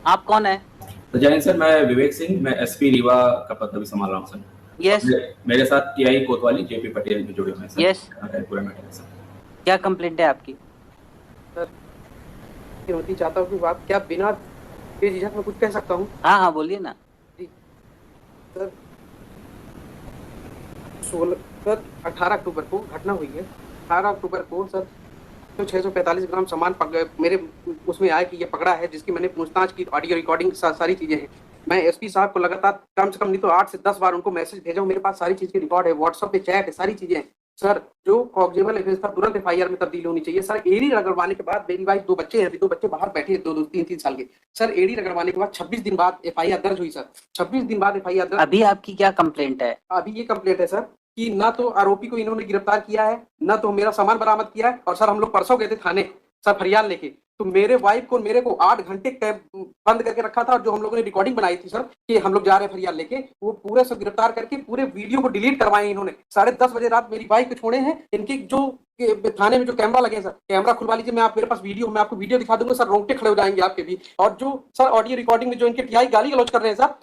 आप कौन है? तो जय हिंद सर, मैं विवेक सिंह, मैं एसपी रीवा का पद अभी संभाल रहा हूँ सर। और यस। मेरे साथ टीआई कोतवाली जेपी पटेल भी जुड़े हुए हैं यस। सर, पूरा मैटर है सर। क्या कंप्लेंट है आपकी? सर, होती चाहता हूँ कि आप क्या बिना बेझिझक में कुछ कह सकता हूँ? हाँ हाँ, बोलिए ना। जी सर, 16 सर 18 अक्टूबर को घटना हुई है। 18 अक्टूबर को सर तो 645 ग्राम सामान मेरे उसमें आया कि ये पकड़ा है, जिसकी मैंने पूछताछ की, ऑडियो रिकॉर्डिंग सारी चीजें हैं। मैं एसपी साहब को लगातार कम से कम नहीं तो 8 से 10 बार उनको मैसेज भेजा हूं, मेरे पास सारी चीज के रिकॉर्ड है, व्हाट्सएप पे चैट है, सारी चीजें हैं। सर, जो कॉग्जेबल एफएस था तुरंत एफआईआर में तब्दील होनी चाहिए। सर, एडी रगड़वाने के बाद, मेरी वाइफ 2 बच्चे हैं, अभी 2 बच्चे बाहर बैठे हैं, 2-2 3-3 साल के। सर, एडी रगड़वाने के बाद 26 दिन बाद एफआईआर दर्ज हुई सर। 26 दिन बाद एफआईआर दर्ज। अभी आपकी क्या कंप्लेंट है? अभी ये कंप्लेंट है सर कि ना तो आरोपी को इन्होंने गिरफ्तार किया है, ना तो मेरा सामान बरामद किया है। और सर, हम लोग परसों गए थे थाने सर फरियाद लेके, तो मेरे वाइफ को मेरे को 8 घंटे बंद करके रखा था। और जो हम लोगों ने रिकॉर्डिंग बनाई थी सर कि हम लोग जा रहे हैं फरियाद लेके, वो पूरे सब गिरफ्तार करके पूरे वीडियो को डिलीट करवाए इन्होंने। 10:30 बजे रात मेरी वाइफ को छोड़े हैं। इनकी जो थाने में जो कैमरा लगे हैं सर, कैमरा खुलवा लीजिए, मैं आप मेरे पास वीडियो, मैं आपको वीडियो दिखा दूंगा सर, रोंगटे खड़े हो जाएंगे आपके भी। और जो सर ऑडियो रिकॉर्डिंग में जो इनके टीआई गाली गलौज कर रहे हैं सर,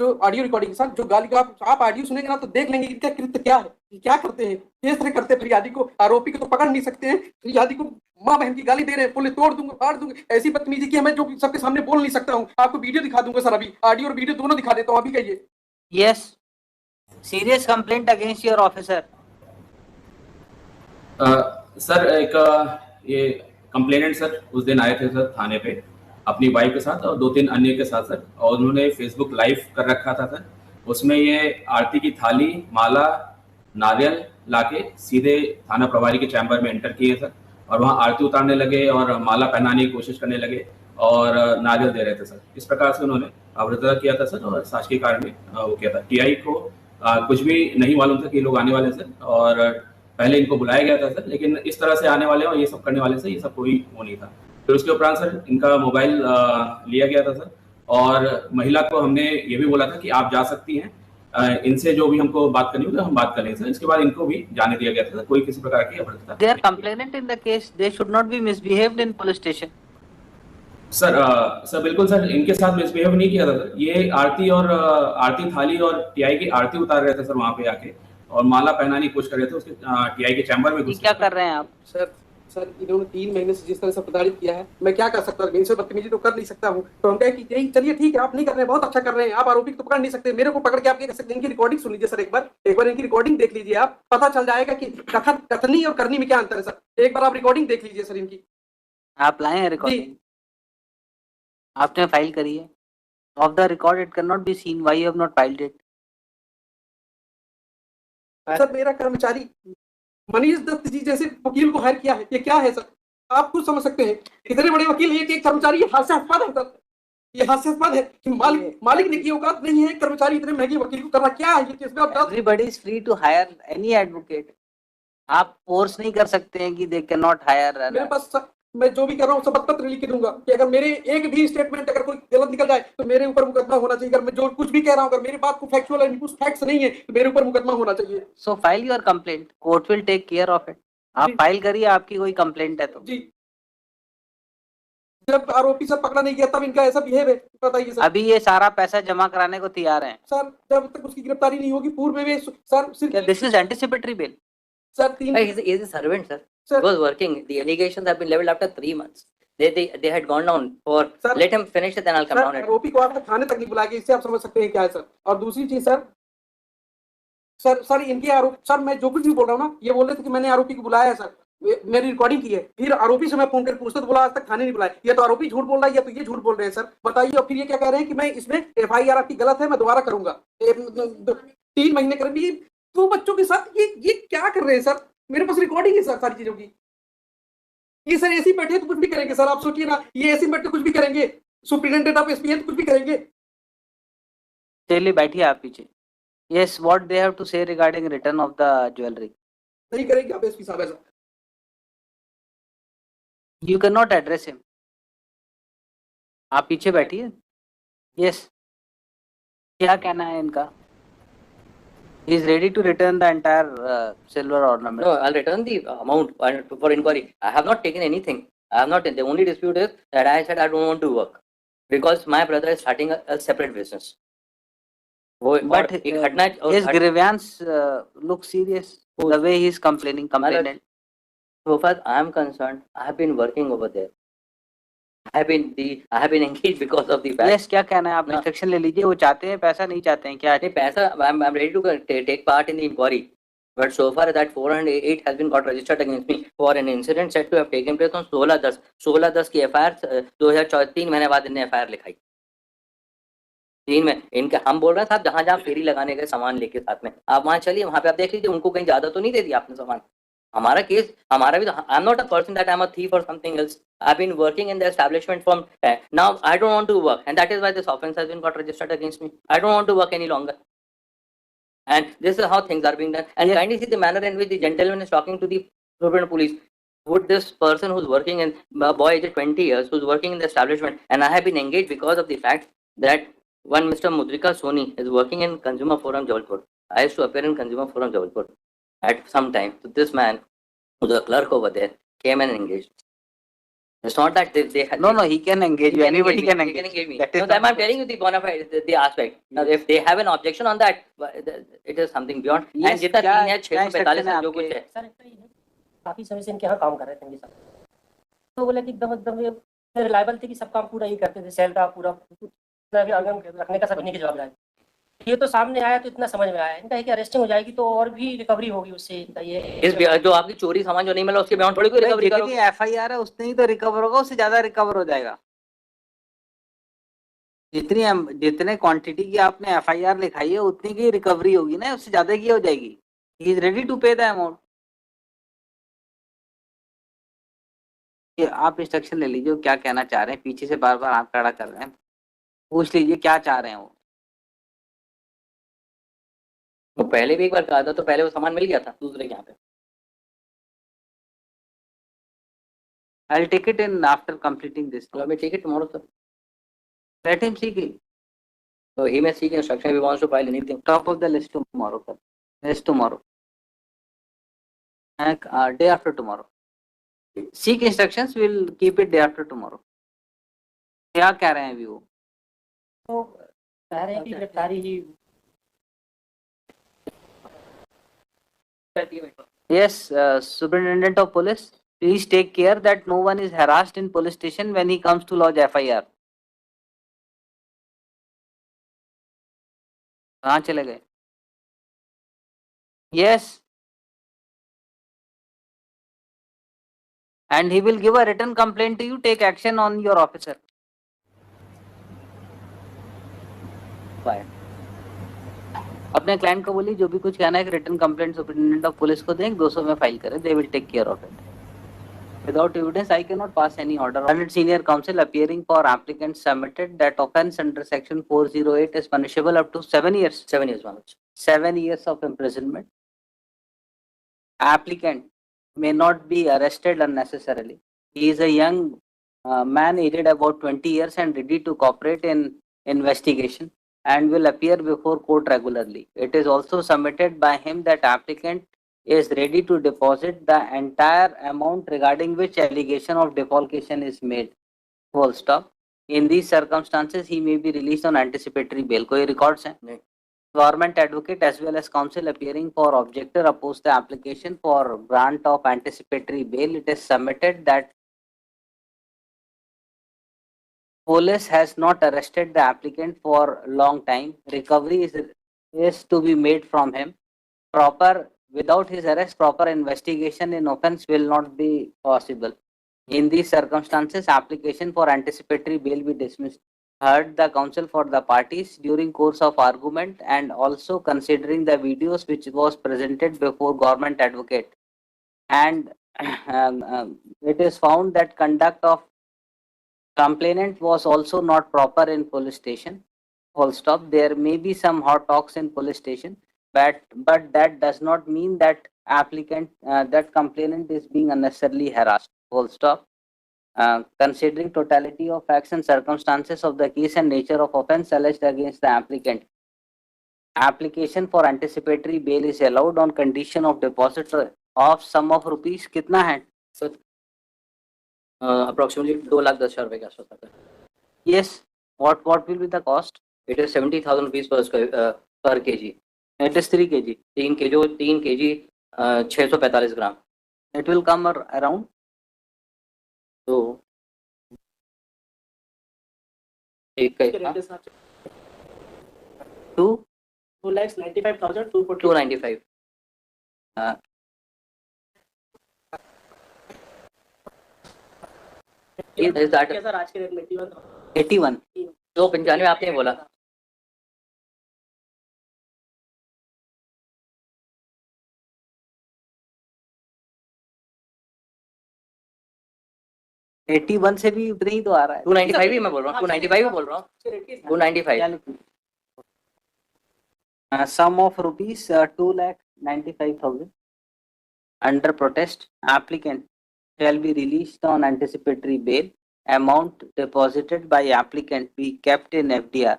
जो ऑडियो रिकॉर्डिंग के साथ जो गाली का आप ऑडियो सुनेंगे ना तो देख लेंगे इनका कृत्य क्या है, क्या करते हैं, किस तरह करते हैं। फरियादी को, आरोपी को तो पकड़ नहीं सकते हैं, फरियादी को माँ बहन की गाली दे रहे हैं, बोले तोड़ दूंगा, फाड़ दूंगा, ऐसी बदतमीजी की, मैं जो सबके सामने बोल नहीं सकता हूँ। आपको वीडियो दिखा दूंगा सर, अभी ऑडियो और वीडियो दोनों दिखा देता हूँ, अभी कहिए। Yes. Serious complaint against your officer. Sir, एक ये कंप्लेनेंट सर उस दिन आए थे सर थाने पे अपनी वाइफ के साथ और 2-3 अन्य के साथ सर, और उन्होंने फेसबुक लाइव कर रखा था सर। उसमें ये आरती की थाली, माला, नारियल लाके सीधे थाना प्रभारी के चैम्बर में एंटर किए सर, और वहाँ आरती उतारने लगे और माला पहनाने की कोशिश करने लगे और नारियल दे रहे थे सर। इस प्रकार से उन्होंने अभद्रता किया था सर, और शासकीय कारण में वो किया था। टीआई को कुछ भी नहीं मालूम था कि ये लोग आने वाले सर, और पहले इनको बुलाया गया था सर, लेकिन इस तरह से आने वाले और ये सब करने वाले से ये सब कोई वो नहीं था। फिर उसके उपरांत सर इनका मोबाइल लिया गया था सर, और महिला को हमने ये भी बोला था कि आप जा सकती हैं, इनसे जो भी हमको बात करनी होगी हम बात कर लेंगे सर। इसके बाद इनको भी जाने दिया गया था सर, कोई किसी प्रकार की अभद्रता। They are complainant in the case, they should not be misbehaved in police station. Sir बिल्कुल सर, इनके साथ मिसबिहेव नहीं किया था सर। ये आरती थाली और टीआई की आरती उतार रहे थे सर वहां पे आके, और माला पहनाने की कोशिश कर रहे थे उसके टीआई के चैम्बर में घुस। क्या कर रहे हैं आप? सर, सर इन्होंने 3 महीने से जिस तरह से प्रताड़ित किया है, मैं क्या कर सकता हूँ, इनसे बदतमीजी तो कर नहीं सकता हूँ। तो हम कहे कि यही चलिए ठीक है, आप नहीं कर रहे हैं, बहुत अच्छा कर रहे हैं, आप आरोपी को तो पकड़ नहीं सकते, मेरे को पकड़ के आप क्या कर सकते हैं। इनकी रिकॉर्डिंग सुन लीजिए सर, एक बार इनकी रिकॉर्डिंग देख लीजिए, आप पता चल जाएगा कि कथनी और करनी में क्या अंतर है सर। एक बार आप रिकॉर्डिंग देख लीजिए सर इनकी। आप लाए हैं रिकॉर्डिंग? आपने फाइल करी है? Of the record it can not be seen, why you have not filed it? Sir, मेरा कर्मचारी मनीष दत्त जी जैसे वकील को हायर किया है, ये क्या है सर, आप खुद समझ सकते हैं। इतने बड़े वकील है कि एक कर्मचारी, ये हास्यास्पद है सर, ये हास्यास्पद है कि मालिक ने की औकात नहीं है, कर्मचारी इतने महंगे वकील को करना क्या है ये चीज। Everybody is free to hire any advocate. आप फोर्स नहीं कर सकते हैं कि दे कैन नॉट हायर। मेरे पास मैं जो भी कर रहा हूँ सब पत्र लिख के दूंगा कि अगर मेरे एक भी स्टेटमेंट अगर कोई गलत निकल जाए तो मेरे ऊपर मुकदमा होना चाहिए। अगर मैं जो कुछ भी कह रहा हूँ, अगर मेरी बात को फैक्चुअल है, कुछ फैक्ट्स नहीं है, तो मेरे ऊपर मुकदमा होना चाहिए। So file your complaint, court will take care of it. आप फाइल करिए, आपकी कोई कंप्लेंट है तो। जी, जब आरोपी सब पकड़ा नहीं गया तब इनका ऐसा बिहेव है, बताइए सर। अभी ये सारा पैसा जमा कराने को तैयार हैं सर, जब तक उसकी गिरफ्तारी नहीं होगी पूर्व में सर सिर्फ this is anticipatory bill. Sir 3 He is a servant, sir. He was working. The allegations have been leveled after 3 months. They had gone down for. Sir, let him finish it, then I'll come down. आरोपी को आप थाने तक नहीं बुलाया, इससे आप समझ सकते हैं क्या है सर। और दूसरी चीज सर इनके आरोप, सर मैं जो कुछ भी बोल रहा हूँ ना, ये बोल रहे थे कि मैंने आरोपी को बुलाया है सर, मेरी रिकॉर्डिंग की है। फिर आरोपी से मैं फोन करके पूछता तो बोला आज तक थाने नहीं बुलाया। ये तो आरोपी झूठ बोल रहा है, या तो ये झूठ बोल रहे हैं सर, बताइए। और फिर ये क्या कह रहे हैं कि मैं इसमें एफआईआर आपकी गलत है, मैं दोबारा करूंगा। 3 महीने कर दिए 2 बच्चों के साथ, ये क्या कर रहे हैं सर। मेरे पास रिकॉर्डिंग है सर सारी चीजों की। ये सर ऐसे ही बैठे तो कुछ भी करेंगे सर, आप सोचिए ना, ये ऐसे बैठे कुछ भी करेंगे। सुप्रिटेंडेंट ऑफ एसपी है तो कुछ भी करेंगे। चलिए बैठिए आप पीछे। Yes, what they have to say regarding return of the jewellery? नहीं करेंगे आप एसपी साहब ऐसा। You can not address him. आप पीछे बैठिए। यस, क्या कहना है इनका? He is ready to return the entire silver ornament. No, I'll return the amount for inquiry. I have not taken anything. I have not. The only dispute is that I said I don't want to work. because my brother is starting a separate business. But एक घटना his grievance looks serious. The way he is complaining, complainant. So far I am concerned, I have been working over there. I have been engaged because of the fact. Yes, क्या कहना है आप? Instruction ले लीजिए. वो चाहते हैं पैसा, नहीं चाहते हैं क्या? नहीं पैसा, I'm ready to take part in the inquiry. But so far that 408 has been got registered against me for an incident said to have taken place on 16/10 की FIR 2004 3 महीने बाद इन्हें FIR लिखाई. 3 में इनका हम बोल रहे हैं साहब जहाँ जहाँ फेरी लगाने गए सामान लेके साथ में आप वहाँ चलिए, वहाँ पे आप देख लीजिए उनको कहीं ज्यादा तो नहीं दे दिया आपने सामान. हमारा केस हमारा भी, I am not a person that I am a thief or something else. I've been working in the establishment from now I don't want to work, and that is why this offense has been got registered against me. I don't want to work any longer. And this is how things are being done. And kindly see the manner in which the gentleman is talking to the Superintendent Police. Would this person who's working in, a boy aged 20 years, who's working in the establishment, and I have been engaged because of the fact that one Mr. Mudrika Soni is working in Consumer Forum Jabalpur. I used to appear in Consumer Forum Jabalpur at some time. So this man, who's a clerk over there, came and engaged. It's not that they had. No, he can engage you. Anybody can engage. He can engage me. That is No, I'm telling you the bona fide, the aspect. Now, if they have an objection on that, it is something beyond. Yes, and जितना क्या- 3 है 6 क्या 45 instruction जो है कुछ है. Sir काफी समय से इनके यहाँ काम कर रहे थे सब, तो बोले कि एकदम रिलायबल थे कि सब काम पूरा ही करते थे, सेल का पूरा रखने का सब इन्हीं की जवाबदारी. ये तो सामने आया तो इतना समझ में आया इनका है कि अरेस्टिंग हो जाएगी तो और भी रिकवरी होगी उससे. इनका ये इस जो आपकी चोरी सामान जो नहीं मिला उसके बयान थोड़ी कोई रिकवरी करोगे. जितनी FIR है उतनी ही तो रिकवर होगा, उससे ज्यादा रिकवर हो जाएगा. जितने क्वांटिटी की आपने FIR लिखाई है उतनी की रिकवरी होगी ना, उससे ज्यादा की हो जाएगी. ही इज रेडी टू पे द अमाउंट. आप इंस्ट्रक्शन ले लीजिए क्या कहना चाह रहे हैं. पीछे से बार बार हाथ खड़ा कर रहे हैं, पूछ लीजिए क्या चाह रहे हैं वो. वो पहले भी एक बार कहा था तो पहले वो सामान मिल गया था दूसरे के यहाँ पे. I'll take it in after completing this. So let me take it tomorrow, sir. Let him seek it. So he may seek instruction if he wants to file anything. Top of the list tomorrow, sir. Yes, tomorrow. And day after tomorrow. Seek instructions. We'll keep it day after tomorrow. क्या कह रहे हैं अभी वो? तो कह रहे हैं कि गिरफ्तारी ही. Yes, Superintendent of Police, please take care that no one is harassed in police station when he comes to lodge FIR. कहाँ चले गए? Yes. And he will give a written complaint to you. Take action on your officer. Fine. अपने client को बोलिए जो भी कुछ कहना है return complaint superintendent of police को दें, 200 में फाइल करें. They will take care of it. Without evidence, I cannot pass any order. Learned senior counsel appearing for applicant submitted that offence under section 408 is punishable up to 7 years. 7 years, Manoj. 7 years of imprisonment. Applicant may not be arrested unnecessarily. He is a young man aged about 20 years and ready to cooperate in investigation and will appear before court regularly. It is also submitted by him that applicant is ready to deposit the entire amount regarding which allegation of defalcation is made. Full stop. In these circumstances, he may be released on anticipatory bail. कोई records हैं? नहीं. Government advocate as well as counsel appearing for objector oppose the application for grant of anticipatory bail. It is submitted that police has not arrested the applicant for long time. Recovery is to be made from him. Without his arrest, proper investigation in offence will not be possible. In these circumstances, application for anticipatory bail be dismissed. Heard the counsel for the parties during course of argument and also considering the videos which was presented before government advocate, and it is found that conduct of complainant was also not proper in police station. Full stop. There may be some hot talks in police station, but that does not mean that that complainant is being unnecessarily harassed. Full stop. Considering totality of facts and circumstances of the case and nature of offence alleged against the applicant, application for anticipatory bail is allowed on condition of deposit of sum of rupees. कितना है? So, approximately 2,10,000 रुपए के आसपास आता है. Yes, What will be the cost? It is 70,000 rupees per kg. It is 3 kg. 3 kg 645 gram. It will come around. तो एक इसके का रेट हिसाब से 2,95,000 295. Is that सर आज के रेट में 81 81. 295 आपने बोला. एटी वन से भी उतना ही तो आ रहा है. 295 ही मैं बोल रहा हूँ. 295 ही बोल रहा हूँ. 295. Sum of rupees 2,95,000 under protest. Applicant shall be released on anticipatory bail. Amount deposited by applicant be kept in FDR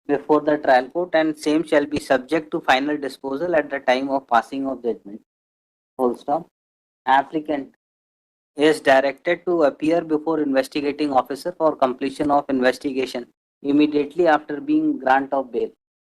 before the trial court, and same shall be subject to final disposal at the time of passing of judgment. Full stop. Applicant is directed to appear before investigating officer for completion of investigation immediately after being grant of bail.